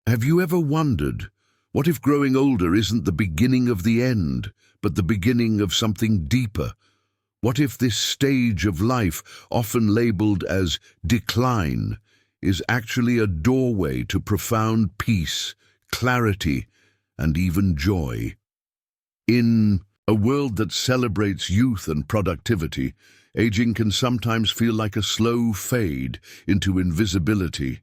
Have you ever wondered, what if growing older isn't the beginning of the end, but the beginning of something deeper? What if this stage of life, often labeled as decline, is actually a doorway to profound peace, clarity, and even joy? In a world that celebrates youth and productivity, aging can sometimes feel like a slow fade into invisibility.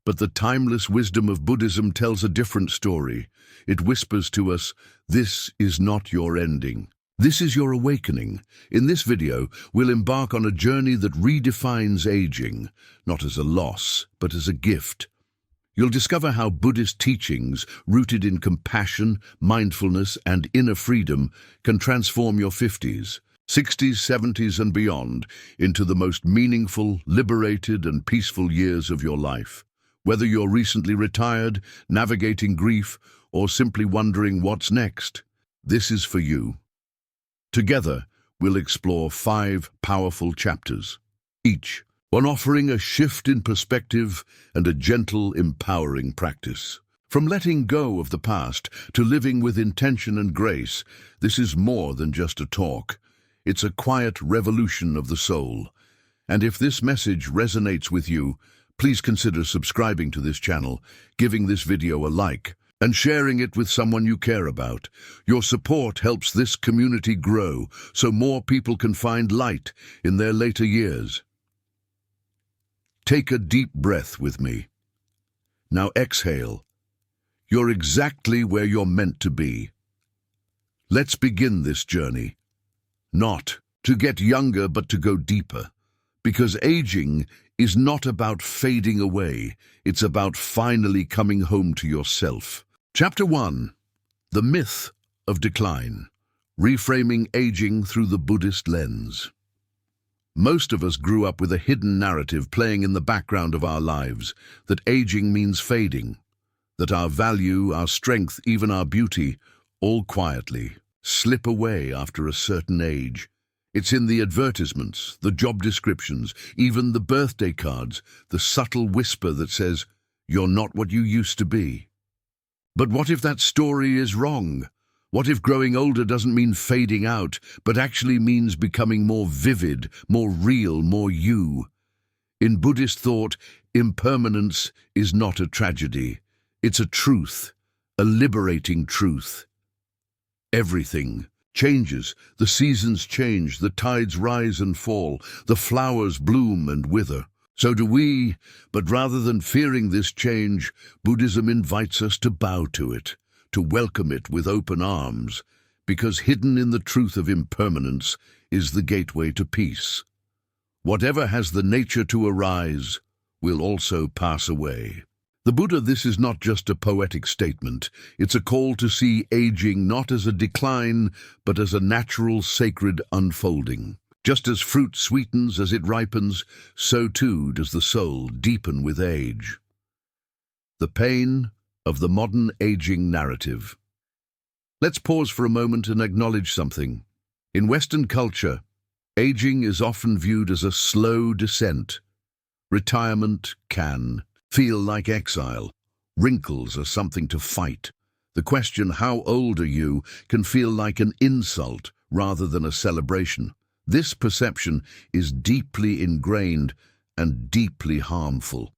But the timeless wisdom of Buddhism tells a different story. It whispers to us, this is not your ending. This is your awakening. In this video, we'll embark on a journey that redefines aging, not as a loss, but as a gift. You'll discover how Buddhist teachings, rooted in compassion, mindfulness, and inner freedom, can transform your 50s, 60s, 70s, and beyond into the most meaningful, liberated, and peaceful years of your life. Whether you're recently retired, navigating grief, or simply wondering what's next, this is for you. Together, we'll explore 5 powerful chapters, each one offering a shift in perspective and a gentle, empowering practice. From letting go of the past to living with intention and grace, this is more than just a talk. It's a quiet revolution of the soul. And if this message resonates with you, please consider subscribing to this channel, giving this video a like, and sharing it with someone you care about. Your support helps this community grow so more people can find light in their later years. Take a deep breath with me. Now exhale. You're exactly where you're meant to be. Let's begin this journey. Not to get younger, but to go deeper. Because aging is not about fading away, it's about finally coming home to yourself. Chapter 1. The Myth of Decline. Reframing aging through the Buddhist lens. Most of us grew up with a hidden narrative playing in the background of our lives, that aging means fading, that our value, our strength, even our beauty, all quietly slip away after a certain age. It's in the advertisements, the job descriptions, even the birthday cards, the subtle whisper that says, "You're not what you used to be." But what if that story is wrong? What if growing older doesn't mean fading out, but actually means becoming more vivid, more real, more you? In Buddhist thought, impermanence is not a tragedy. It's a truth, a liberating truth. Everything changes. The seasons change, the tides rise and fall, the flowers bloom and wither. So do we, but rather than fearing this change, Buddhism invites us to bow to it, to welcome it with open arms, because hidden in the truth of impermanence is the gateway to peace. Whatever has the nature to arise will also pass away. The Buddha, this is not just a poetic statement. It's a call to see aging not as a decline, but as a natural, sacred unfolding. Just as fruit sweetens as it ripens, so too does the soul deepen with age. The pain of the modern aging narrative. Let's pause for a moment and acknowledge something. In Western culture, aging is often viewed as a slow descent. Retirement can feel like exile. Wrinkles are something to fight. The question, "How old are you?" can feel like an insult rather than a celebration. This perception is deeply ingrained and deeply harmful.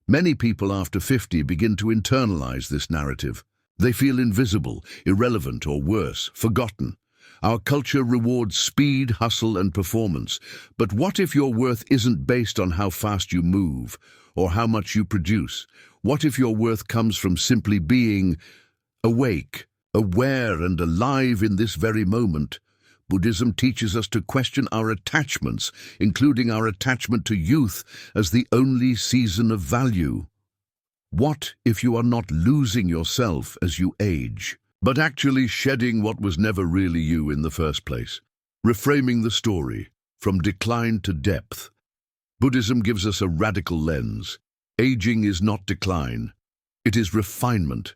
Many people after 50 begin to internalize this narrative. They feel invisible, irrelevant, or worse, forgotten. Our culture rewards speed, hustle, and performance. But what if your worth isn't based on how fast you move or how much you produce? What if your worth comes from simply being awake, aware, and alive in this very moment? Buddhism teaches us to question our attachments, including our attachment to youth as the only season of value. What if you are not losing yourself as you age, but actually shedding what was never really you in the first place? Reframing the story from decline to depth. Buddhism gives us a radical lens. Aging is not decline. It is refinement.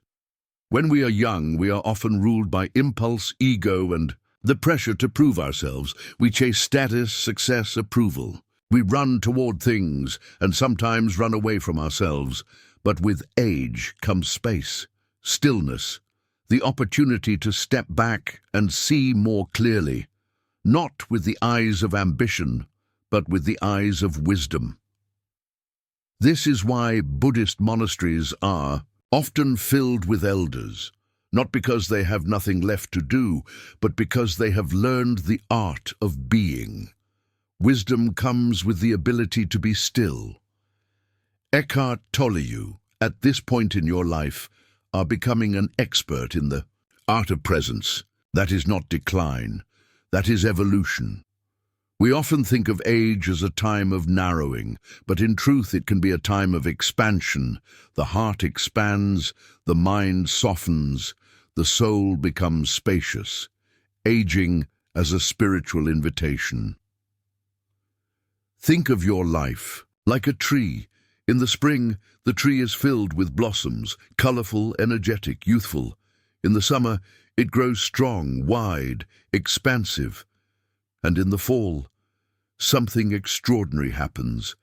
When we are young, we are often ruled by impulse, ego, and the pressure to prove ourselves. We chase status, success, approval. We run toward things and sometimes run away from ourselves. But with age comes space, stillness, the opportunity to step back and see more clearly, not with the eyes of ambition, but with the eyes of wisdom. This is why Buddhist monasteries are often filled with elders, not because they have nothing left to do, but because they have learned the art of being. Wisdom comes with the ability to be still. Eckhart Tolle, at this point in your life, are becoming an expert in the art of presence. That is not decline, that is evolution. We often think of age as a time of narrowing, but in truth it can be a time of expansion. The heart expands, the mind softens, the soul becomes spacious. Aging as a spiritual invitation. Think of your life like a tree. In the spring, the tree is filled with blossoms, colorful, energetic, youthful. In the summer, it grows strong, wide, expansive. And in the fall, something extraordinary happens.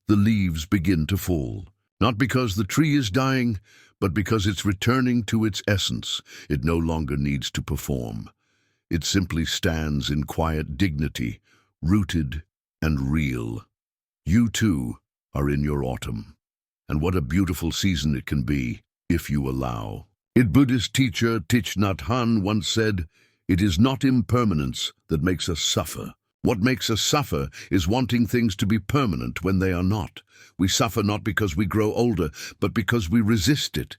The leaves begin to fall. Not because the tree is dying, but because it's returning to its essence. It no longer needs to perform. It simply stands in quiet dignity, rooted and real. You too are in your autumn. And what a beautiful season it can be, if you allow. Buddhist teacher Thich Nhat Hanh once said, "It is not impermanence that makes us suffer. What makes us suffer is wanting things to be permanent when they are not. We suffer not because we grow older, but because we resist it."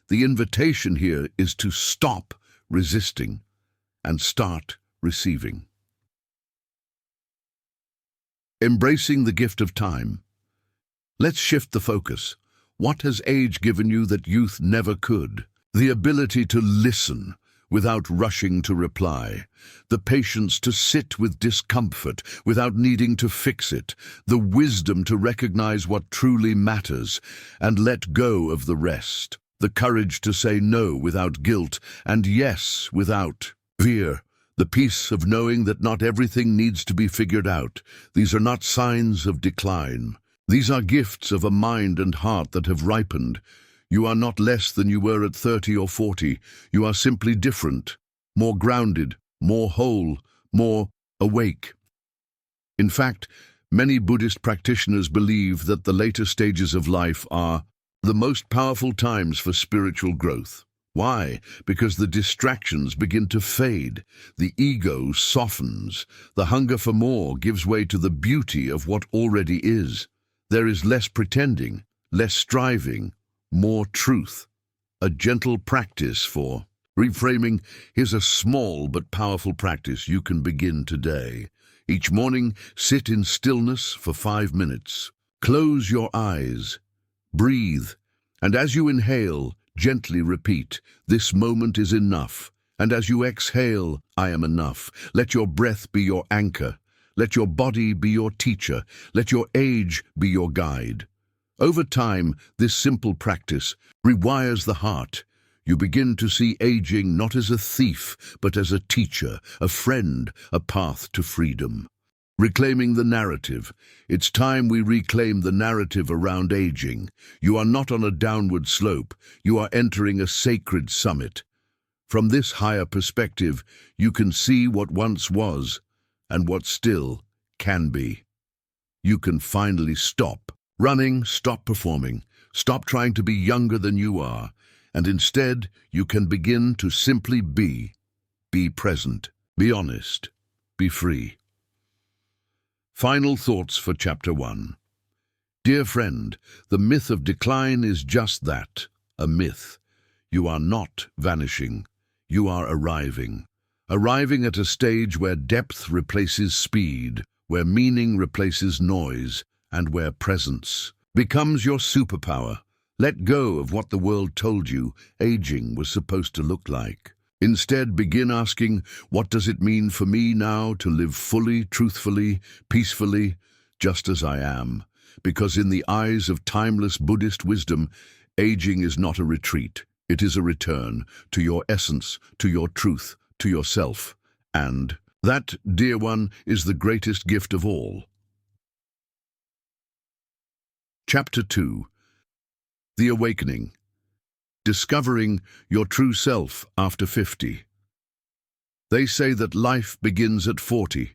The invitation here is to stop resisting and start receiving. Embracing the gift of time. Let's shift the focus. What has age given you that youth never could? The ability to listen without rushing to reply, the patience to sit with discomfort without needing to fix it, the wisdom to recognize what truly matters and let go of the rest, the courage to say no without guilt and yes without fear, the peace of knowing that not everything needs to be figured out. These are not signs of decline. These are gifts of a mind and heart that have ripened. You are not less than you were at 30 or 40. You are simply different, more grounded, more whole, more awake. In fact, many Buddhist practitioners believe that the later stages of life are the most powerful times for spiritual growth. Why? Because the distractions begin to fade, the ego softens, the hunger for more gives way to the beauty of what already is. There is less pretending, less striving, more truth. A gentle practice for reframing. Here's a small but powerful practice you can begin today. Each morning, sit in stillness for 5 minutes. Close your eyes, breathe, and as you inhale, gently repeat, "This moment is enough." And as you exhale, "I am enough." Let your breath be your anchor. Let your body be your teacher. Let your age be your guide. Over time, this simple practice rewires the heart. You begin to see aging not as a thief, but as a teacher, a friend, a path to freedom. Reclaiming the narrative. It's time we reclaim the narrative around aging. You are not on a downward slope. You are entering a sacred summit. From this higher perspective, you can see what once was and what still can be. You can finally stop running, stop performing, stop trying to be younger than you are, and instead you can begin to simply be. Be present, be honest, be free. Final thoughts for Chapter 1. Dear friend, the myth of decline is just that, a myth. You are not vanishing, you are arriving. Arriving at a stage where depth replaces speed, where meaning replaces noise, and where presence becomes your superpower. Let go of what the world told you aging was supposed to look like. Instead, begin asking, what does it mean for me now to live fully, truthfully, peacefully, just as I am? Because in the eyes of timeless Buddhist wisdom, aging is not a retreat. It is a return to your essence, to your truth, to yourself. And that, dear one, is the greatest gift of all. Chapter 2. The awakening. Discovering your true self after 50. They say that life begins at 40.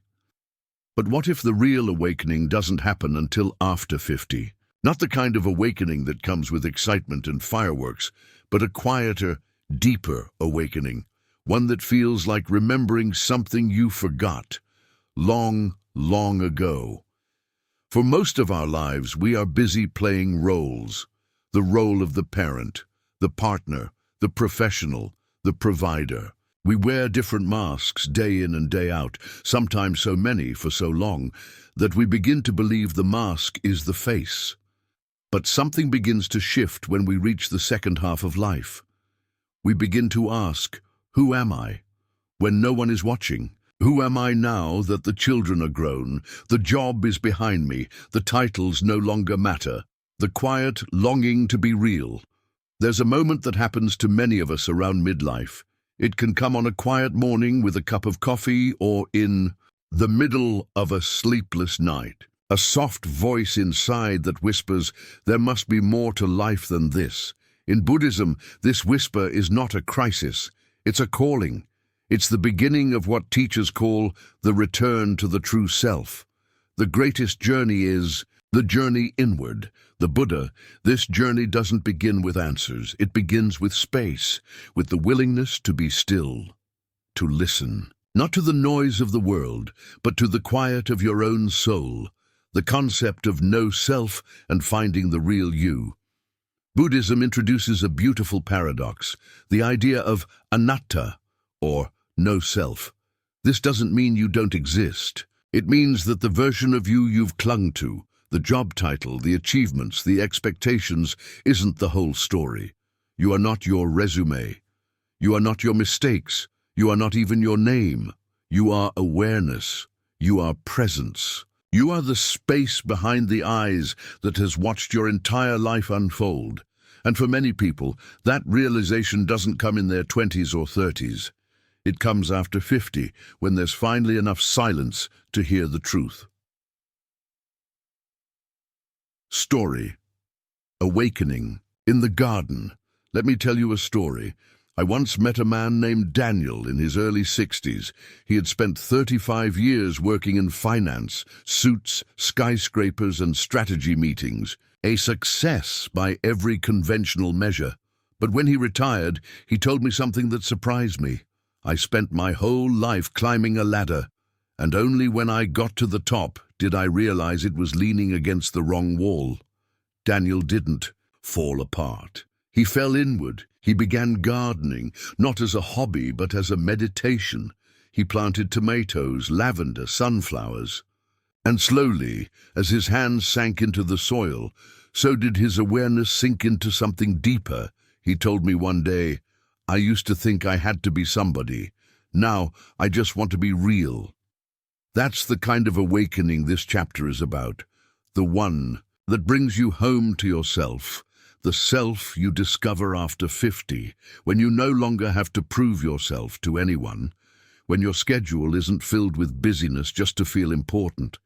But what if the real awakening doesn't happen until after 50? Not the kind of awakening that comes with excitement and fireworks, but a quieter, deeper awakening. One that feels like remembering something you forgot long, long ago. For most of our lives, we are busy playing roles. The role of the parent, the partner, the professional, the provider. We wear different masks day in and day out, sometimes so many for so long, that we begin to believe the mask is the face. But something begins to shift when we reach the second half of life. We begin to ask, who am I? When no one is watching. Who am I now that the children are grown, the job is behind me, the titles no longer matter, the quiet longing to be real? There's a moment that happens to many of us around midlife. It can come on a quiet morning with a cup of coffee or in the middle of a sleepless night. A soft voice inside that whispers, there must be more to life than this. In Buddhism, this whisper is not a crisis, it's a calling. It's the beginning of what teachers call the return to the true self. The greatest journey is the journey inward. The Buddha, this journey doesn't begin with answers. It begins with space, with the willingness to be still, to listen. Not to the noise of the world, but to the quiet of your own soul. The concept of no self and finding the real you. Buddhism introduces a beautiful paradox, the idea of anatta, or no self. This doesn't mean you don't exist. It means that the version of you you've clung to, the job title, the achievements, the expectations, isn't the whole story. You are not your resume. You are not your mistakes. You are not even your name. You are awareness. You are presence. You are the space behind the eyes that has watched your entire life unfold. And for many people, that realization doesn't come in their 20s or 30s. It comes after 50, when there's finally enough silence to hear the truth. Story. Awakening. In the garden. Let me tell you a story. I once met a man named Daniel in his early 60s. He had spent 35 years working in finance, suits, skyscrapers, and strategy meetings. A success by every conventional measure. But when he retired, he told me something that surprised me. I spent my whole life climbing a ladder, and only when I got to the top did I realize it was leaning against the wrong wall. Daniel didn't fall apart. He fell inward. He began gardening, not as a hobby, but as a meditation. He planted tomatoes, lavender, sunflowers. And slowly, as his hands sank into the soil, so did his awareness sink into something deeper. He told me one day, I used to think I had to be somebody. Now, I just want to be real. That's the kind of awakening this chapter is about. The one that brings you home to yourself. The self you discover after 50, when you no longer have to prove yourself to anyone, when your schedule isn't filled with busyness just to feel important,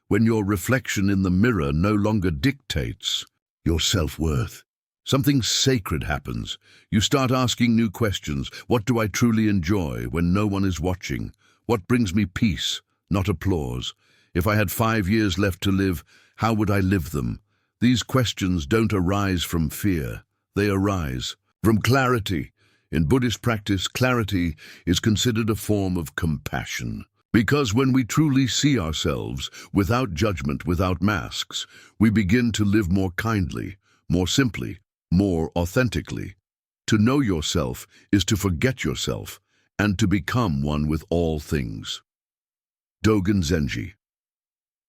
when your reflection in the mirror no longer dictates your self-worth. Something sacred happens. You start asking new questions. What do I truly enjoy when no one is watching? What brings me peace, not applause? If I had 5 years left to live, how would I live them? These questions don't arise from fear. They arise from clarity. In Buddhist practice, clarity is considered a form of compassion. Because when we truly see ourselves, without judgment, without masks, we begin to live more kindly, more simply, more authentically. To know yourself is to forget yourself and to become one with all things. Dogen Zenji.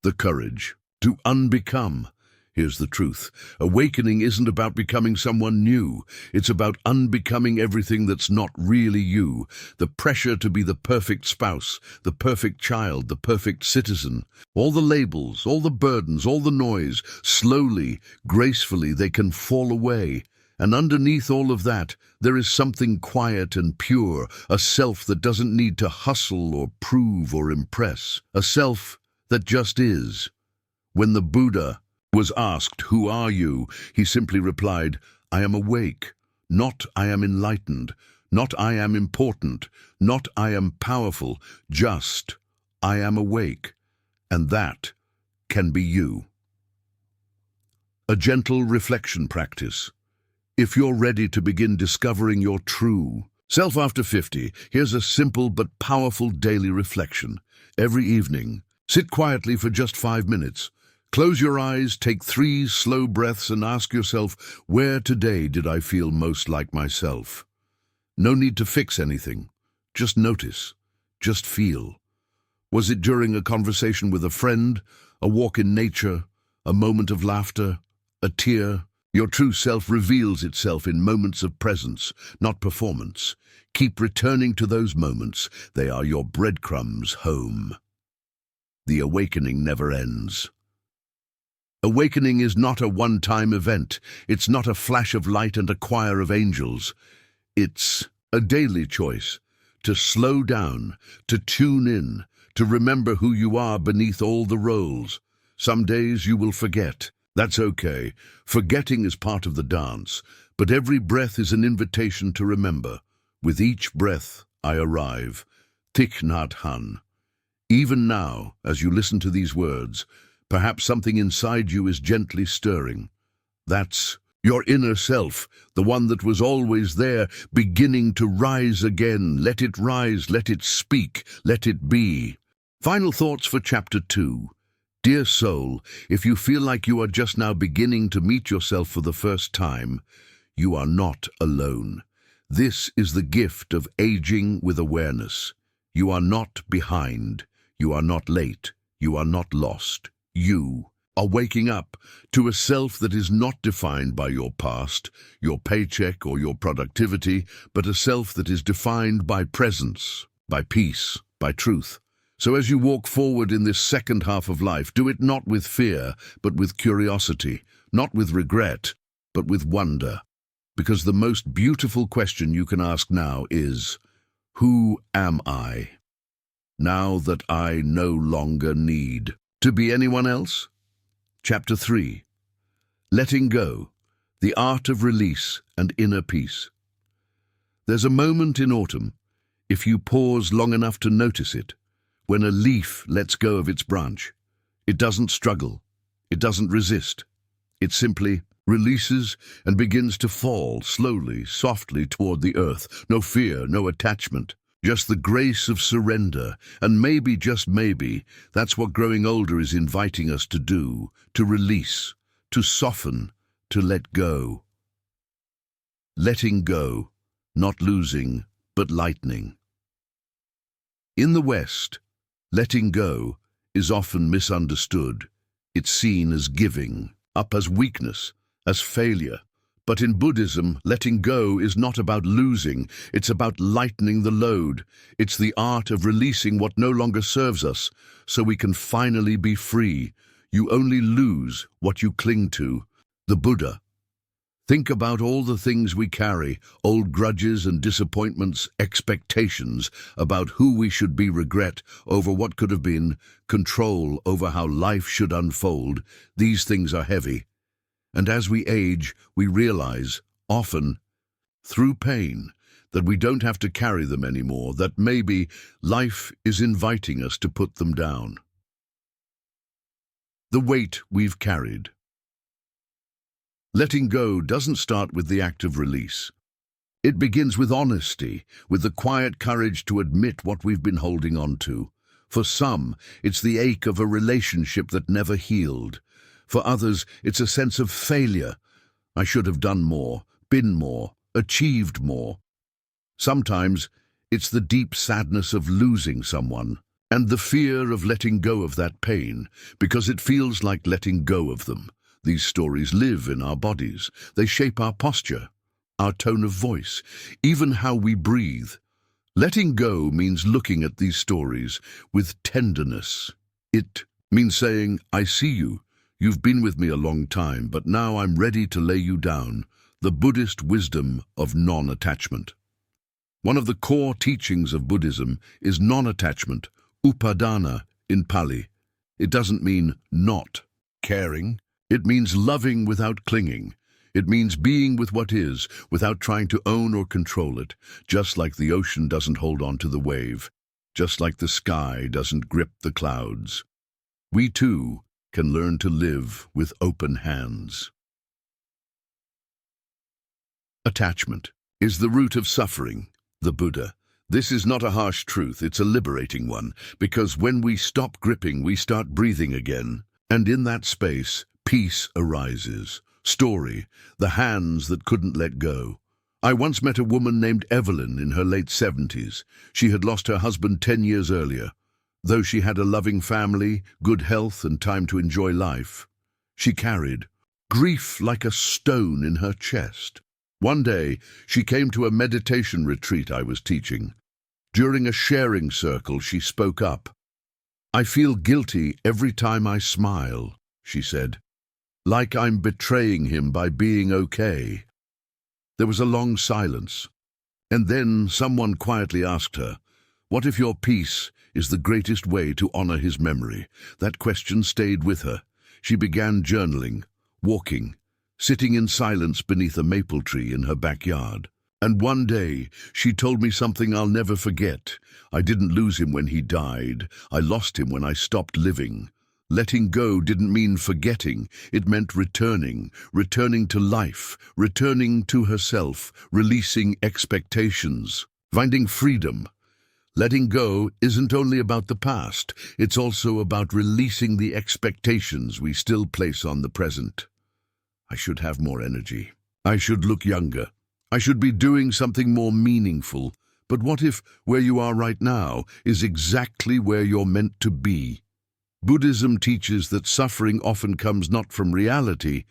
The courage to unbecome. Here's the truth. Awakening isn't about becoming someone new. It's about unbecoming everything that's not really you. The pressure to be the perfect spouse, the perfect child, the perfect citizen. All the labels, all the burdens, all the noise. Slowly, gracefully, they can fall away. And underneath all of that, there is something quiet and pure, a self that doesn't need to hustle or prove or impress. A self that just is. When the Buddha Was asked, "Who are you?" he simply replied, "I am awake, not I am enlightened, not I am important, not I am powerful, just I am awake, and that can be you." A gentle reflection practice. If you're ready to begin discovering your true self after 50, here's a simple but powerful daily reflection. Every evening, sit quietly for just 5 minutes. Close your eyes, take 3 slow breaths, and ask yourself, where today did I feel most like myself? No need to fix anything. Just notice. Just feel. Was it during a conversation with a friend, a walk in nature, a moment of laughter, a tear? Your true self reveals itself in moments of presence, not performance. Keep returning to those moments. They are your breadcrumbs home. The awakening never ends. Awakening is not a one-time event. It's not a flash of light and a choir of angels. It's a daily choice to slow down, to tune in, to remember who you are beneath all the roles. Some days you will forget. That's okay. Forgetting is part of the dance, but every breath is an invitation to remember. With each breath, I arrive. Thich Nhat Hanh. Even now, as you listen to these words, perhaps something inside you is gently stirring. That's your inner self, the one that was always there, beginning to rise again. Let it rise, let it speak, let it be. Final thoughts for Chapter 2. Dear soul, if you feel like you are just now beginning to meet yourself for the first time, you are not alone. This is the gift of aging with awareness. You are not behind. You are not late. You are not lost. You are waking up to a self that is not defined by your past, your paycheck, or your productivity, but a self that is defined by presence, by peace, by truth. So as you walk forward in this second half of life, do it not with fear, but with curiosity, not with regret, but with wonder. Because the most beautiful question you can ask now is, who am I? Now that I no longer need to be anyone else? Chapter 3. Letting go, the art of release and inner peace. There's a moment in autumn, if you pause long enough to notice it, when a leaf lets go of its branch. It doesn't struggle. It doesn't resist. It simply releases and begins to fall slowly, softly toward the earth. No fear, no attachment. Just the grace of surrender, and maybe, just maybe, that's what growing older is inviting us to do, to release, to soften, to let go. Letting go, not losing, but lightening. In the West, letting go is often misunderstood. It's seen as giving up, as weakness, as failure. But in Buddhism, letting go is not about losing, it's about lightening the load. It's the art of releasing what no longer serves us, so we can finally be free. You only lose what you cling to. The Buddha. Think about all the things we carry, old grudges and disappointments, expectations about who we should be, regret over what could have been, control over how life should unfold. These things are heavy. And as we age, we realize, often through pain, that we don't have to carry them anymore, that maybe life is inviting us to put them down. The weight we've carried. Letting go doesn't start with the act of release. It begins with honesty, with the quiet courage to admit what we've been holding on to. For some, it's the ache of a relationship that never healed. For others, it's a sense of failure. I should have done more, been more, achieved more. Sometimes, it's the deep sadness of losing someone, and the fear of letting go of that pain, because it feels like letting go of them. These stories live in our bodies. They shape our posture, our tone of voice, even how we breathe. Letting go means looking at these stories with tenderness. It means saying, I see you. You've been with me a long time, but now I'm ready to lay you down. The Buddhist wisdom of non-attachment. One of the core teachings of Buddhism is non-attachment, upadana in Pali. It doesn't mean not caring. It means loving without clinging. It means being with what is, without trying to own or control it, just like the ocean doesn't hold on to the wave, just like the sky doesn't grip the clouds. We too can learn to live with open hands. Attachment is the root of suffering, the Buddha. This is not a harsh truth, it's a liberating one, because when we stop gripping, we start breathing again, and in that space, peace arises. Story, the hands that couldn't let go. I once met a woman named Evelyn in her late 70s. She had lost her husband 10 years earlier. Though she had a loving family, good health, and time to enjoy life, she carried grief like a stone in her chest. One day, she came to a meditation retreat I was teaching. During a sharing circle, she spoke up. "I feel guilty every time I smile," she said, "like I'm betraying him by being okay." There was a long silence, and then someone quietly asked her, "What if your peace is the greatest way to honor his memory?" That question stayed with her. She began journaling, walking, sitting in silence beneath a maple tree in her backyard. And one day, she told me something I'll never forget. "I didn't lose him when he died. I lost him when I stopped living." Letting go didn't mean forgetting. It meant returning to life, returning to herself, releasing expectations, finding freedom. Letting go isn't only about the past, it's also about releasing the expectations we still place on the present. I should have more energy. I should look younger. I should be doing something more meaningful. But what if where you are right now is exactly where you're meant to be? Buddhism teaches that suffering often comes not from reality,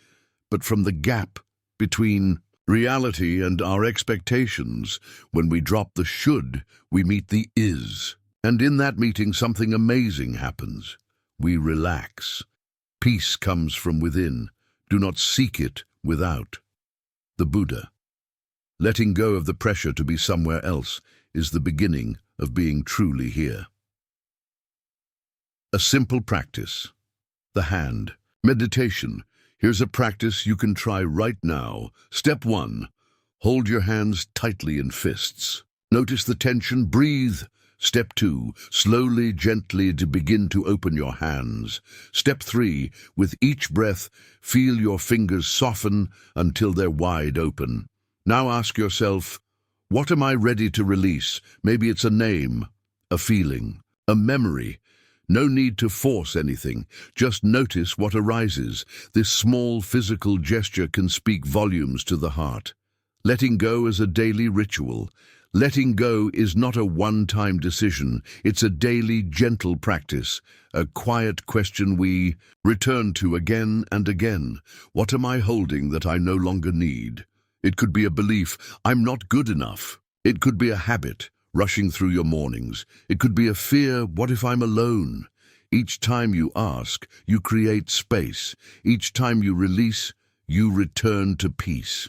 but from the gap between reality and our expectations. When we drop the should, we meet the is. And in that meeting, something amazing happens. We relax. Peace comes from within. Do not seek it without. The Buddha. Letting go of the pressure to be somewhere else is the beginning of being truly here. A simple practice. The hand. Meditation. Here's a practice you can try right now. Step 1. Hold your hands tightly in fists. Notice the tension. Breathe. Step 2. Slowly, gently begin to open your hands. Step 3. With each breath, feel your fingers soften until they're wide open. Now ask yourself, what am I ready to release? Maybe it's a name, a feeling, a memory. No need to force anything. Just notice what arises. This small physical gesture can speak volumes to the heart. Letting go is a daily ritual. Letting go is not a one-time decision. It's a daily, gentle practice, a quiet question we return to again and again. What am I holding that I no longer need? It could be a belief, I'm not good enough. It could be a habit, rushing through your mornings. It could be a fear, what if I'm alone? Each time you ask, you create space. Each time you release, you return to peace.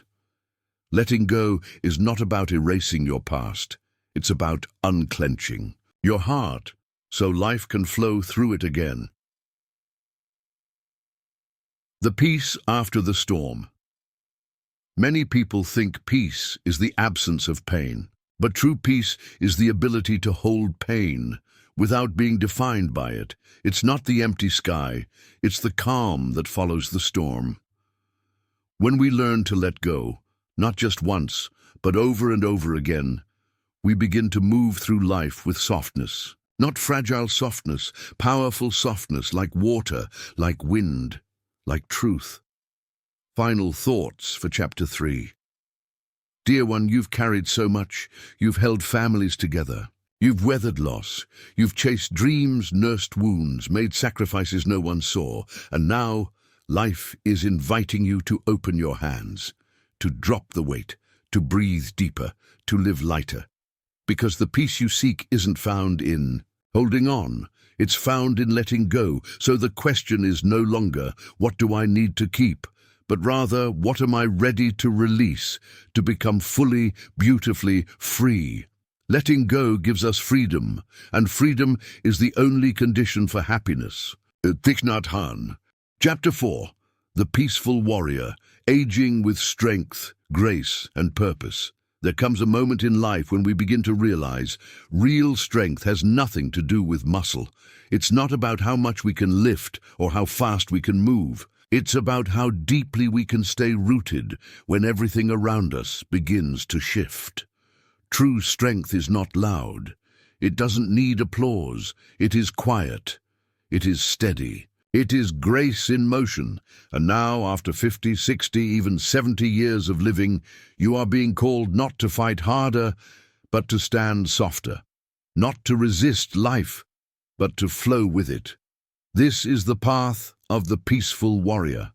Letting go is not about erasing your past. It's about unclenching your heart so life can flow through it again. The peace after the storm. Many people think peace is the absence of pain, but true peace is the ability to hold pain without being defined by it. It's not the empty sky, it's the calm that follows the storm. When we learn to let go, not just once, but over and over again, we begin to move through life with softness. Not fragile softness, powerful softness, like water, like wind, like truth. Final thoughts for Chapter 3. Dear one, you've carried so much. You've held families together. You've weathered loss. You've chased dreams, nursed wounds, made sacrifices no one saw. And now, life is inviting you to open your hands, to drop the weight, to breathe deeper, to live lighter. Because the peace you seek isn't found in holding on. It's found in letting go. So the question is no longer, what do I need to keep? But rather, what am I ready to release, to become fully, beautifully free? Letting go gives us freedom, and freedom is the only condition for happiness. Thich Nhat Hanh. Chapter 4. The peaceful warrior, aging with strength, grace, and purpose. There comes a moment in life when we begin to realize real strength has nothing to do with muscle. It's not about how much we can lift or how fast we can move. It's about how deeply we can stay rooted when everything around us begins to shift. True strength is not loud. It doesn't need applause. It is quiet. It is steady. It is grace in motion. And now, after 50, 60, even 70 years of living, you are being called not to fight harder, but to stand softer. Not to resist life, but to flow with it. This is the path of the peaceful warrior.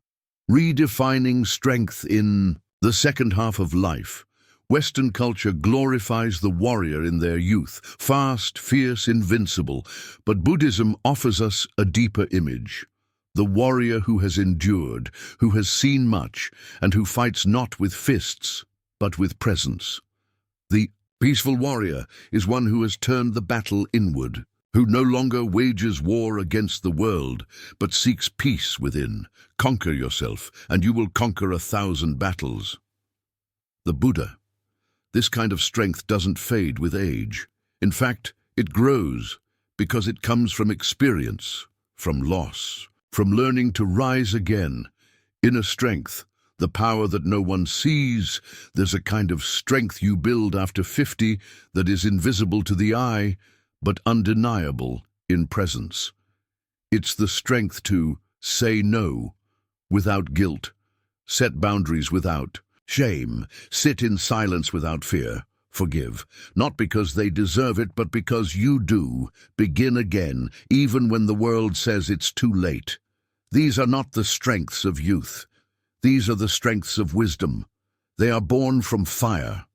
Redefining strength in the second half of life. Western culture glorifies the warrior in their youth, fast, fierce, invincible, but Buddhism offers us a deeper image. The warrior who has endured, who has seen much, and who fights not with fists, but with presence. The peaceful warrior is one who has turned the battle inward, who no longer wages war against the world, but seeks peace within. Conquer yourself, and you will conquer 1,000 battles. The Buddha. This kind of strength doesn't fade with age. In fact, it grows because it comes from experience, from loss, from learning to rise again. Inner strength, the power that no one sees. There's a kind of strength you build after 50 that is invisible to the eye, but undeniable in presence. It's the strength to say no without guilt, set boundaries without shame, sit in silence without fear, forgive, not because they deserve it, but because you do, begin again, even when the world says it's too late. These are not the strengths of youth. These are the strengths of wisdom. They are born from fire,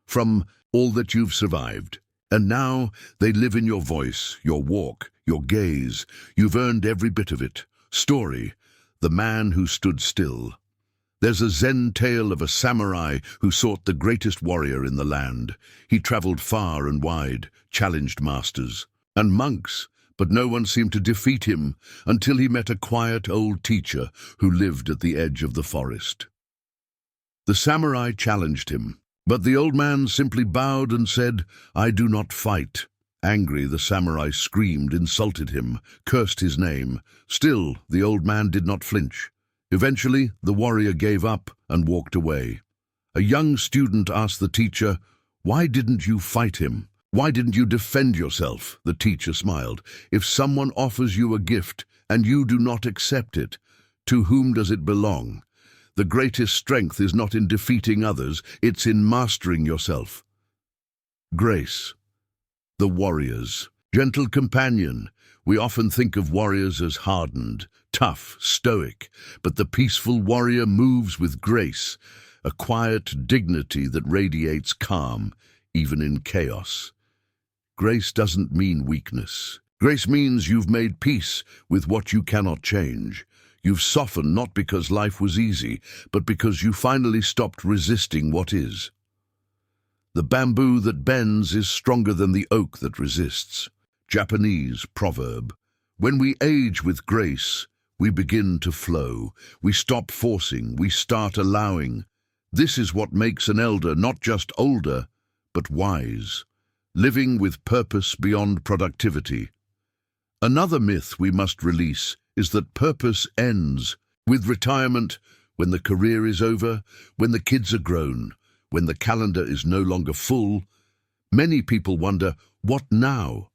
from all that you've survived. And now they live in your voice, your walk, your gaze. You've earned every bit of it. Story, the man who stood still. There's a Zen tale of a samurai who sought the greatest warrior in the land. He traveled far and wide, challenged masters and monks, but no one seemed to defeat him until he met a quiet old teacher who lived at the edge of the forest. The samurai challenged him, but the old man simply bowed and said, "I do not fight." Angry, the samurai screamed, insulted him, cursed his name. Still, the old man did not flinch. Eventually, the warrior gave up and walked away. A young student asked the teacher, "Why didn't you fight him? Why didn't you defend yourself?" The teacher smiled. "If someone offers you a gift and you do not accept it, to whom does it belong? The greatest strength is not in defeating others, it's in mastering yourself." Grace. The warriors. Gentle companion. We often think of warriors as hardened, tough, stoic, but the peaceful warrior moves with grace, a quiet dignity that radiates calm, even in chaos. Grace doesn't mean weakness. Grace means you've made peace with what you cannot change. You've softened not because life was easy, but because you finally stopped resisting what is. The bamboo that bends is stronger than the oak that resists. Japanese proverb. When we age with grace, we begin to flow. We stop forcing, we start allowing. This is what makes an elder not just older, but wise, living with purpose beyond productivity. Another myth we must release is that purpose ends with retirement, when the career is over, when the kids are grown, when the calendar is no longer full. Many people wonder, what now?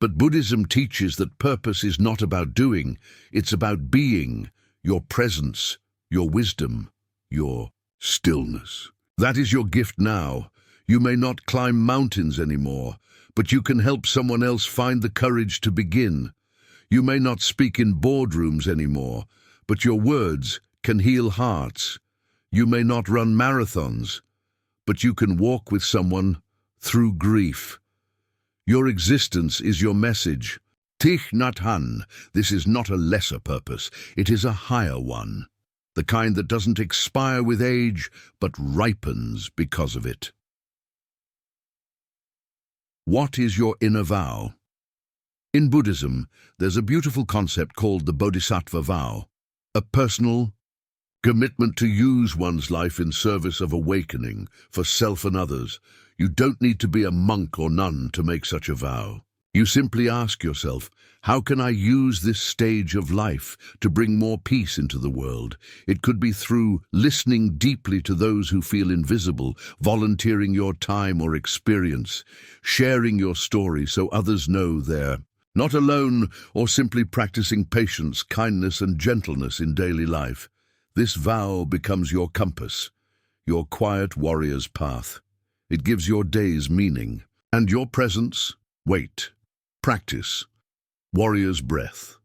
But Buddhism teaches that purpose is not about doing, it's about being, your presence, your wisdom, your stillness. That is your gift now. You may not climb mountains anymore, but you can help someone else find the courage to begin. You may not speak in boardrooms anymore, but your words can heal hearts. You may not run marathons, but you can walk with someone through grief. Your existence is your message. Thich Nhat Hanh, this is not a lesser purpose, it is a higher one. The kind that doesn't expire with age, but ripens because of it. What is your inner vow? In Buddhism, there's a beautiful concept called the Bodhisattva vow, a personal, Commitment to use one's life in service of awakening for self and others. You don't need to be a monk or nun to make such a vow. You simply ask yourself, how can I use this stage of life to bring more peace into the world? It could be through listening deeply to those who feel invisible, volunteering your time or experience, sharing your story so others know they're not alone, or simply practicing patience, kindness, and gentleness in daily life. This vow becomes your compass, your quiet warrior's path. It gives your days meaning, and your presence, wait, practice, warrior's breath.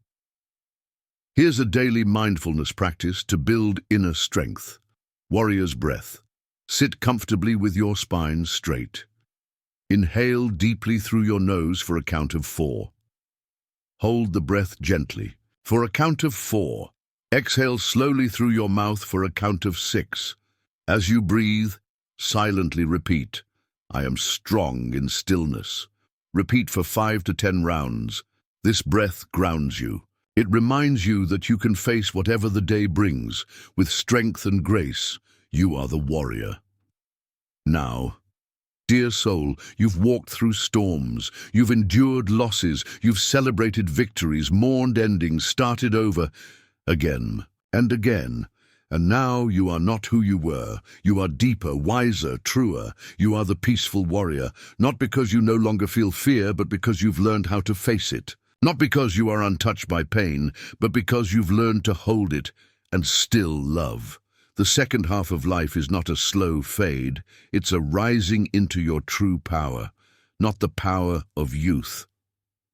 Here's a daily mindfulness practice to build inner strength. Warrior's breath. Sit comfortably with your spine straight. Inhale deeply through your nose for a count of 4. Hold the breath gently for a count of 4. Exhale slowly through your mouth for a count of 6. As you breathe, silently repeat, I am strong in stillness. Repeat for 5 to 10 rounds. This breath grounds you. It reminds you that you can face whatever the day brings with strength and grace. You are the warrior. Now, dear soul, you've walked through storms, you've endured losses, you've celebrated victories, mourned endings, started over again and again. And now you are not who you were. You are deeper, wiser, truer. You are the peaceful warrior, not because you no longer feel fear, but because you've learned how to face it. Not because you are untouched by pain, but because you've learned to hold it and still love. The second half of life is not a slow fade. It's a rising into your true power, not the power of youth,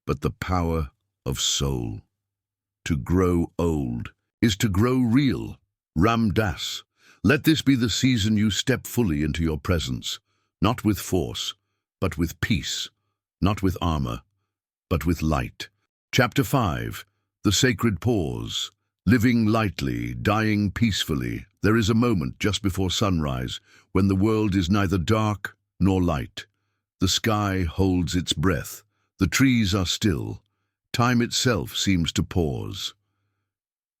but the power of soul. To grow old is to grow real. Ram Dass. Let this be the season you step fully into your presence, not with force, but with peace, not with armor, but with light. Chapter 5. The Sacred Pause. Living lightly, dying peacefully. There is a moment just before sunrise when the world is neither dark nor light. The sky holds its breath. The trees are still. Time itself seems to pause.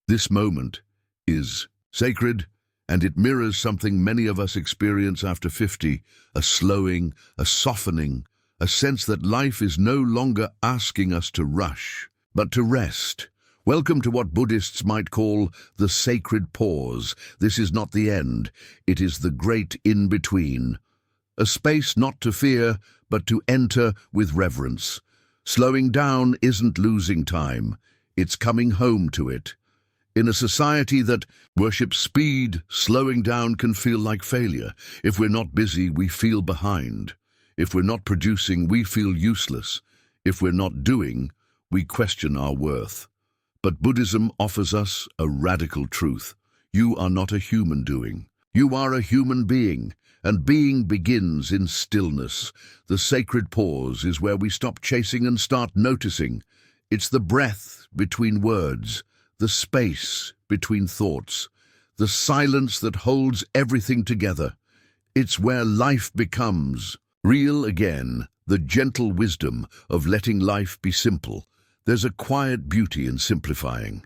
This moment is sacred, and it mirrors something many of us experience after 50, a slowing, a softening, a sense that life is no longer asking us to rush, but to rest. Welcome to what Buddhists might call the sacred pause. This is not the end, it is the great in-between. A space not to fear, but to enter with reverence. Slowing down isn't losing time, it's coming home to it. In a society that worships speed, slowing down can feel like failure. If we're not busy, we feel behind. If we're not producing, we feel useless. If we're not doing, we question our worth. But Buddhism offers us a radical truth. You are not a human doing. You are a human being, and being begins in stillness. The sacred pause is where we stop chasing and start noticing. It's the breath between words, the space between thoughts, the silence that holds everything together. It's where life becomes real again, the gentle wisdom of letting life be simple. There's a quiet beauty in simplifying,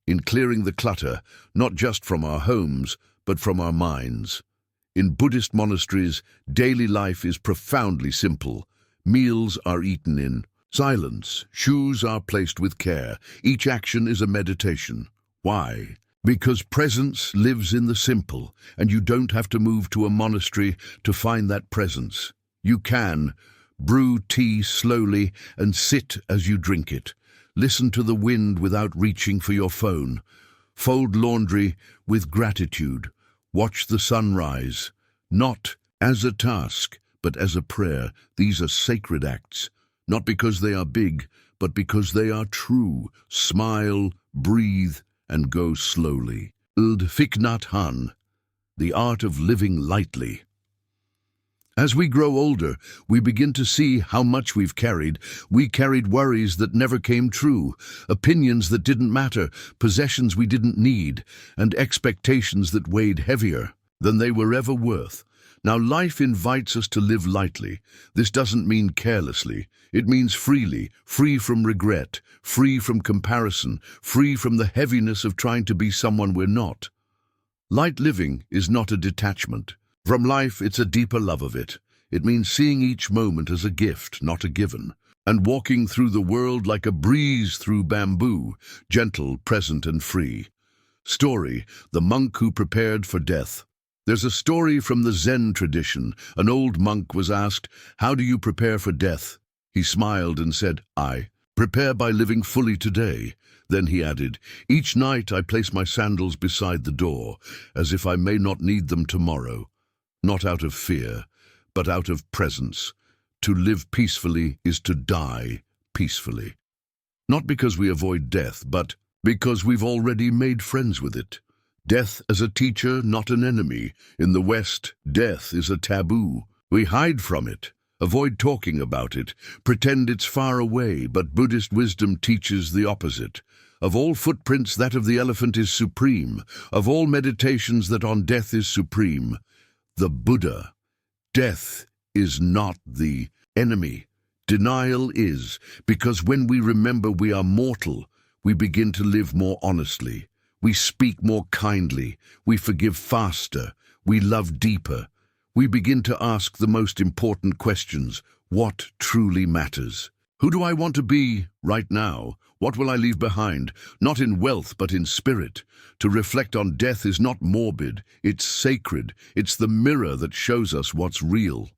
in clearing the clutter, not just from our homes, but from our minds. In Buddhist monasteries, daily life is profoundly simple. Meals are eaten in silence. Shoes are placed with care. Each action is a meditation. Why? Because presence lives in the simple, and you don't have to move to a monastery to find that presence. You can brew tea slowly and sit as you drink it. Listen to the wind without reaching for your phone. Fold laundry with gratitude. Watch the sunrise, not as a task, but as a prayer. These are sacred acts, not because they are big, but because they are true. Smile, breathe, and go slowly. Thich Nhat Hanh, the art of living lightly. As we grow older, we begin to see how much we've carried. We carried worries that never came true, opinions that didn't matter, possessions we didn't need, and expectations that weighed heavier than they were ever worth. Now life invites us to live lightly. This doesn't mean carelessly. It means freely, free from regret, free from comparison, free from the heaviness of trying to be someone we're not. Light living is not a detachment. From life, it's a deeper love of it. It means seeing each moment as a gift, not a given, and walking through the world like a breeze through bamboo, gentle, present, and free. Story: the monk who prepared for death. There's a story from the Zen tradition. An old monk was asked, "How do you prepare for death?" He smiled and said, "I prepare by living fully today." Then he added, "Each night I place my sandals beside the door, as if I may not need them tomorrow. Not out of fear, but out of presence. To live peacefully is to die peacefully." Not because we avoid death, but because we've already made friends with it. Death as a teacher, not an enemy. In the West, death is a taboo. We hide from it, avoid talking about it, pretend it's far away, but Buddhist wisdom teaches the opposite. Of all footprints, that of the elephant is supreme. Of all meditations, that on death is supreme. The Buddha. Death is not the enemy. Denial is, because when we remember we are mortal, we begin to live more honestly. We speak more kindly. We forgive faster. We love deeper. We begin to ask the most important questions. What truly matters? Who do I want to be right now? What will I leave behind? Not in wealth, but in spirit. To reflect on death is not morbid. It's sacred. It's the mirror that shows us what's real.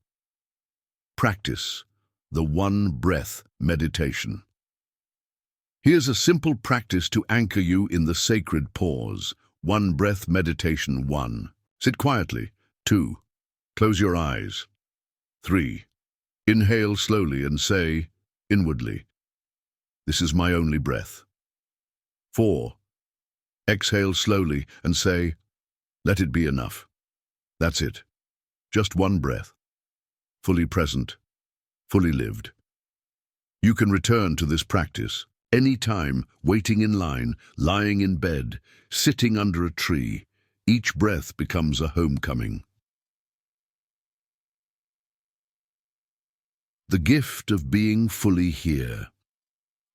Practice: the one breath meditation. Here's a simple practice to anchor you in the sacred pause. One breath meditation. 1. Sit quietly. 2. Close your eyes. 3. Inhale slowly and say, inwardly, "This is my only breath." 4. Exhale slowly and say, "Let it be enough." That's it. Just one breath. Fully present, fully lived. You can return to this practice anytime, waiting in line, lying in bed, sitting under a tree. Each breath becomes a homecoming. The gift of being fully here.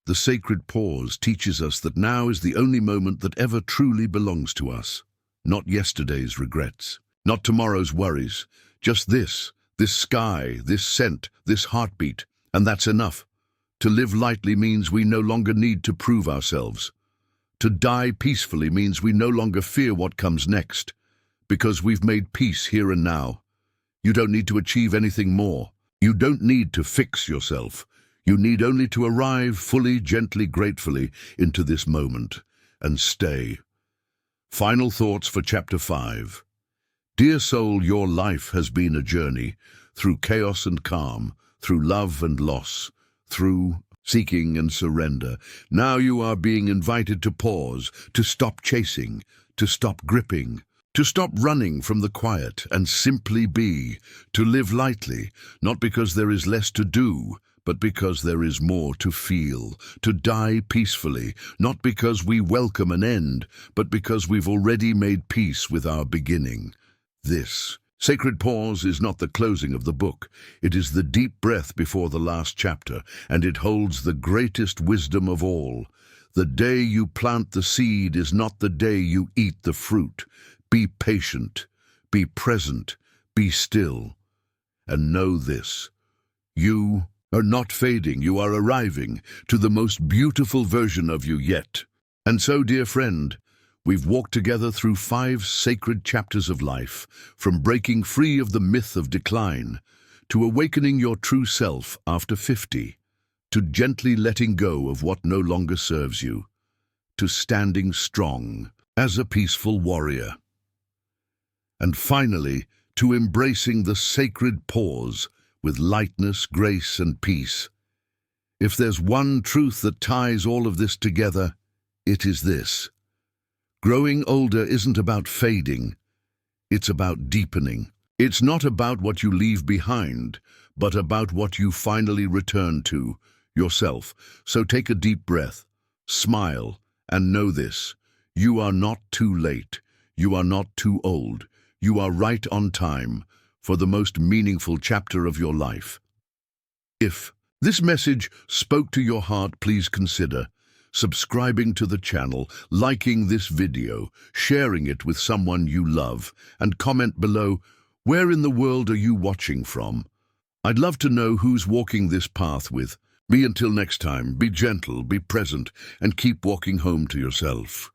The sacred pause teaches us that now is the only moment that ever truly belongs to us. Not yesterday's regrets, not tomorrow's worries, just this sky, this scent, this heartbeat, and that's enough. To live lightly means we no longer need to prove ourselves. To die peacefully means we no longer fear what comes next, because we've made peace here and now. You don't need to achieve anything more. You don't need to fix yourself. You need only to arrive fully, gently, gratefully into this moment and stay. Final thoughts for Chapter 5. Dear soul, your life has been a journey through chaos and calm, through love and loss, through seeking and surrender. Now you are being invited to pause, to stop chasing, to stop gripping, to stop running from the quiet and simply be, to live lightly, not because there is less to do, but because there is more to feel, to die peacefully, not because we welcome an end, but because we've already made peace with our beginning. This sacred pause is not the closing of the book. It is the deep breath before the last chapter, and it holds the greatest wisdom of all. The day you plant the seed is not the day you eat the fruit. Be patient, be present, be still, and know this: you are not fading, you are arriving to the most beautiful version of you yet. And so, dear friend, we've walked together through 5 sacred chapters of life, from breaking free of the myth of decline, to awakening your true self after 50, to gently letting go of what no longer serves you, to standing strong as a peaceful warrior, and finally, to embracing the sacred pause with lightness, grace, and peace. If there's one truth that ties all of this together, it is this: growing older isn't about fading, it's about deepening. It's not about what you leave behind, but about what you finally return to, yourself. So take a deep breath, smile, and know this: you are not too late, you are not too old, you are right on time for the most meaningful chapter of your life. If this message spoke to your heart, please consider subscribing to the channel, liking this video, sharing it with someone you love, and comment below, where in the world are you watching from? I'd love to know who's walking this path with me. Until next time, be gentle, be present, and keep walking home to yourself.